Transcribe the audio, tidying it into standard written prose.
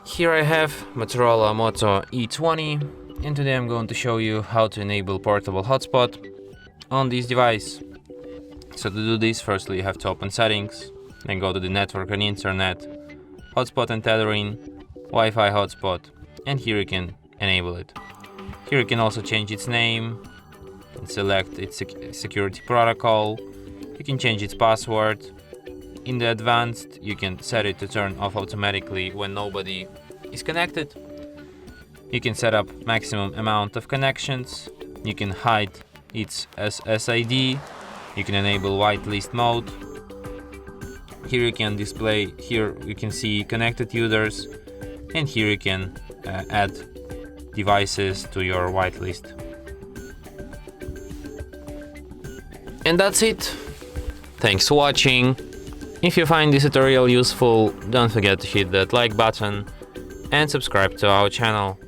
Here I have Motorola Moto E20, and today I'm going to show you how to enable portable hotspot on this device. So to do this, firstly you have to open settings, then go to the network and internet, hotspot and tethering, Wi-Fi hotspot, and here you can enable it. Here you can also change its name and select its security protocol. You can change its password. In the advanced, you can set it to turn off automatically when nobody is connected. You can set up maximum amount of connections. You can hide its SSID. You can enable whitelist mode. Here you can display, here you can see connected users, and here you can add devices to your whitelist. And that's it. Thanks for watching. If you find this tutorial useful, don't forget to hit that like button and subscribe to our channel.